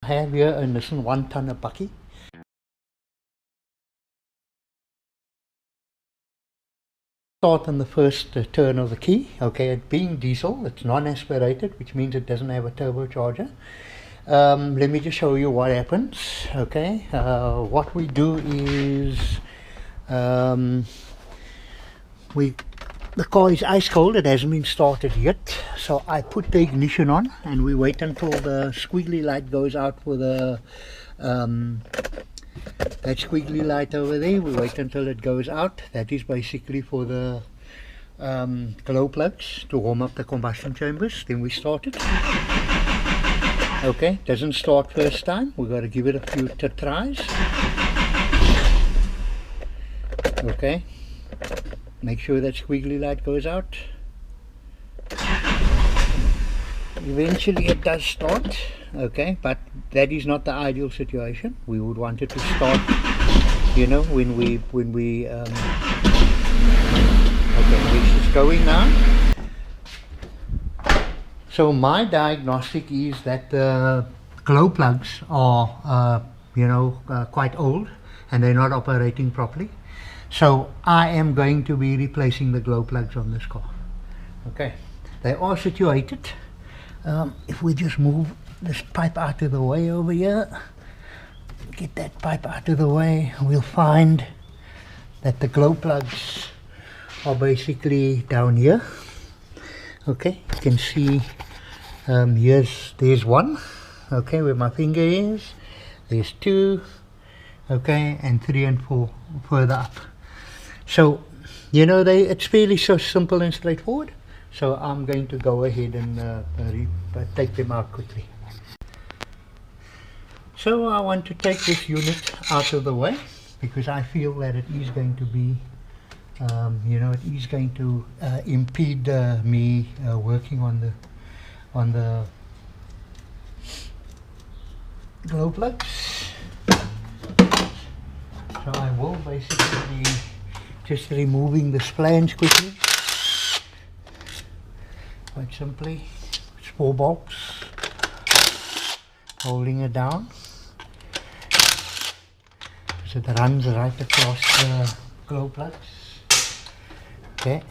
I have here a Nissan 1-tonner bakkie. Start on the first turn of the key. Okay, it being diesel, it's non-aspirated, which means it doesn't have a turbocharger. Let me just show you what happens. Okay, what we do is the car is ice cold, it hasn't been started yet, so I put the ignition on and we wait until the squiggly light goes out for the that squiggly light over there. We wait until it goes out. That is basically for the glow plugs to warm up the combustion chambers. Then we start it. Okay, doesn't start first time, we got to give it a few tries. Okay, make sure that squiggly light goes out. Eventually it does start. Okay, but that is not the ideal situation. We would want it to start, you know, when we okay, this is going now. So my diagnostic is that the glow plugs are quite old and they're not operating properly. So I am going to be replacing the glow plugs on this car. Okay, they are situated. If we just move this pipe out of the way over here, get that pipe out of the way, we'll find that the glow plugs are basically down here. Okay, you can see there's one, okay, where my finger is, there's two, okay, and 3 and 4 further up. So it's fairly so simple and straightforward. So I'm going to go ahead and take them out quickly. So I want to take this unit out of the way because I feel that it is going to be, it is going to impede me working on the glow plugs. So I will basically be just removing this flange quickly. Quite simply, it's 4 bolts holding it down. So it runs right across the glow plugs. Okay,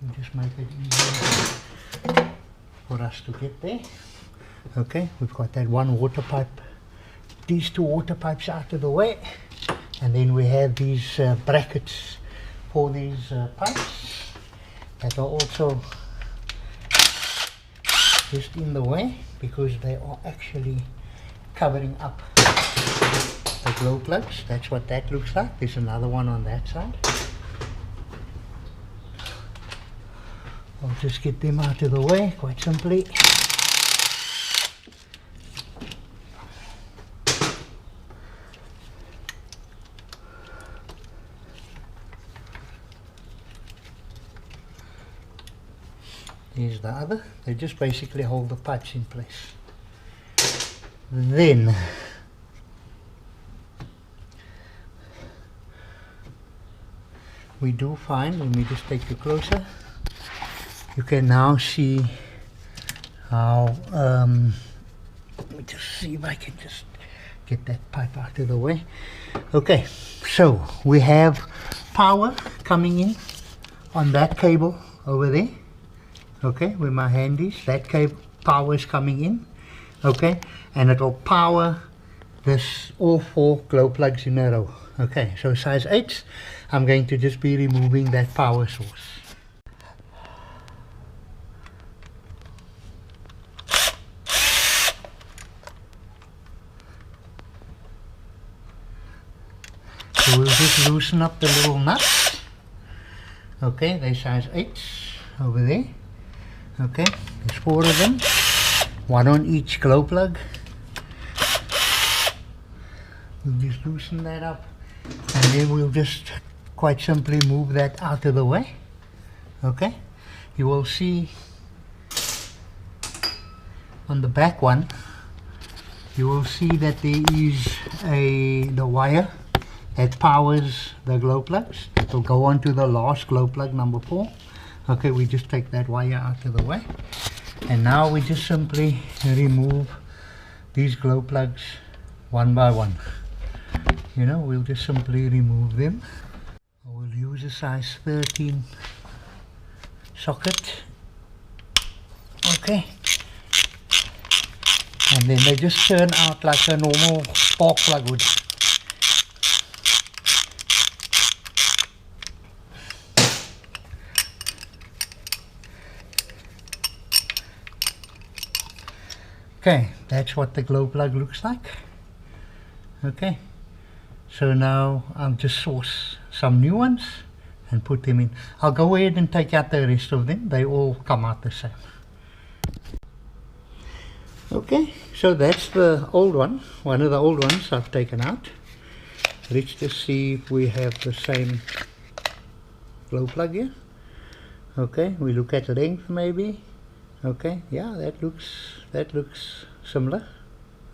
we'll just make it easier for us to get there. Okay, we've got that one water pipe, these 2 water pipes out of the way, and then we have these brackets for these pipes that are also just in the way because they are actually covering up the glow plugs. That's what that looks like. There's another one on that side. I'll just get them out of the way quite simply. Here's the other. They just basically hold the pipes in place. Then we do find, let me just take you closer, you can now see how, let me just see if I can just get that pipe out of the way. Okay, so we have power coming in on that cable over there. Okay, where my hand is, that cable power is coming in. Okay, and it will power this all 4 glow plugs in a row. Okay, so size 8, I'm going to just be removing that power source. So we'll just loosen up the little nuts. Okay, they size 8 over there. Okay, there's 4 of them, 1 on each glow plug. We'll just loosen that up and then we'll just quite simply move that out of the way. Okay, you will see on the back one, you will see that there is the wire that powers the glow plugs. It will go on to the last glow plug, number 4. Okay, we just take that wire out of the way. And now we just simply remove these glow plugs one by one. You know, we'll just simply remove them. We'll use a size 13 socket. Okay. And then they just turn out like a normal spark plug would. Okay, that's what the glow plug looks like. Okay, so now I'll just source some new ones and put them in. I'll go ahead and take out the rest of them. They all come out the same. Okay, so that's the old one of the old ones I've taken out. Let's just see if we have the same glow plug here. Okay, we look at length maybe. Okay, yeah, that looks similar.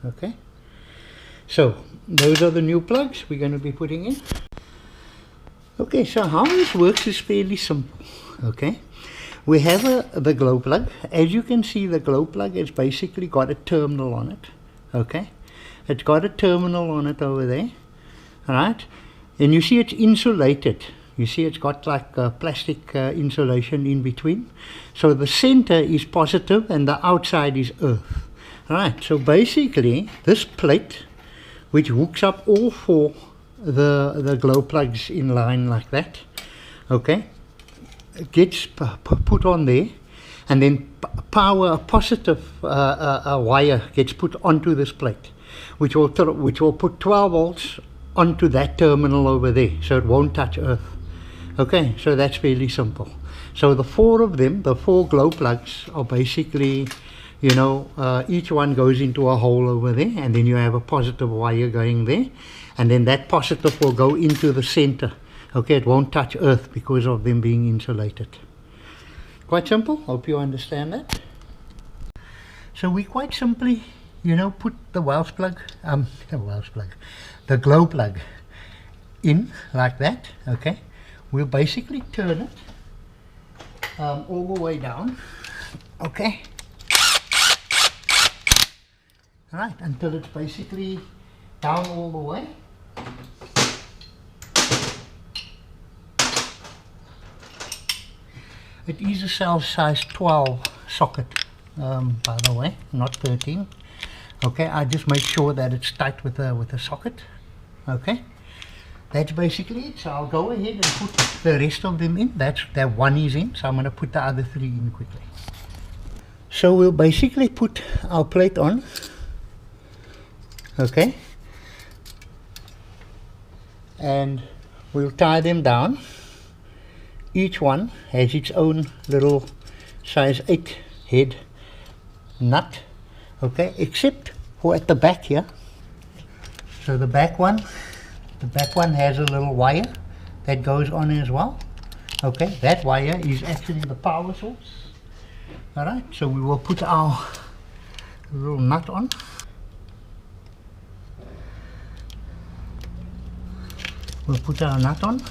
Okay, so those are the new plugs we're going to be putting in. Okay, so how this works is fairly simple. Okay, we have the glow plug. As you can see, the glow plug has basically got a terminal on it. Okay, it's got a terminal on it over there. Alright, and you see it's insulated. You see it's got like plastic insulation in between. So the center is positive and the outside is earth. Alright, so basically this plate, which hooks up all four the glow plugs in line like that, okay, gets put on there, and then power, a positive wire gets put onto this plate, which will put 12 volts onto that terminal over there, so it won't touch earth. Okay, so that's fairly simple. So the four of them, the four glow plugs, are basically, you know, each one goes into a hole over there, and then you have a positive wire going there, and then that positive will go into the center. Okay, it won't touch earth because of them being insulated. Quite simple. Hope you understand that. So we quite simply, you know, put the the glow plug in like that. Okay, we'll basically turn it all the way down. Okay, all right, until it's basically down all the way. It is a cell size 12 socket, by the way, not 13. Okay, I just make sure that it's tight with a socket. Okay, that's basically it. So I'll go ahead and put the rest of them in. That one is in, so I'm going to put the other three in quickly. So we'll basically put our plate on. Okay, and we'll tie them down. Each one has its own little size 8 head nut, okay, except for at the back here. So the back one has a little wire that goes on as well. Okay, that wire is actually the power source. Alright, so we will put our little nut on. We'll put our nut on.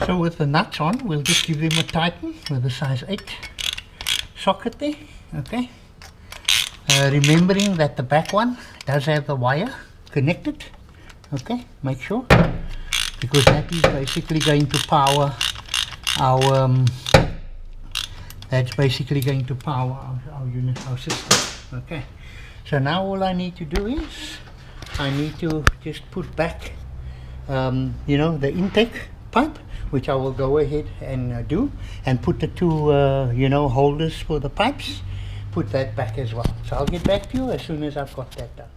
So with the nuts on, we'll just give them a tighten with a size 8 socket there. Okay, remembering that the back one does have the wire connected. Okay, make sure, because that is basically going to power our our unit, our system. Okay, so now all I need to do is I need to just put back you know, the intake pipe, which I will go ahead and do, and put the two you know, holders for the pipes, put that back as well. So I'll get back to you as soon as I've got that done.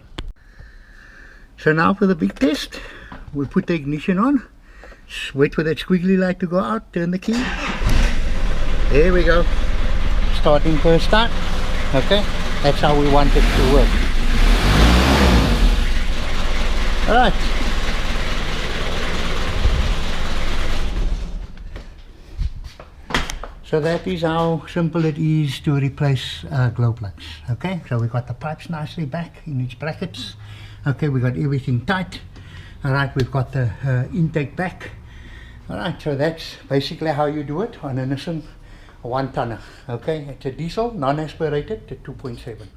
So now for the big test, we'll put the ignition on, wait for that squiggly light to go out, turn the key, there we go, starting first start. Okay, that's how we want it to work. Alright, so that is how simple it is to replace glow plugs. Okay, so we got the pipes nicely back in its brackets. Okay, we got everything tight. Alright, we've got the intake back. Alright, so that's basically how you do it on a Nissan 1 tonner. Okay, it's a diesel, non-aspirated, to 2.7.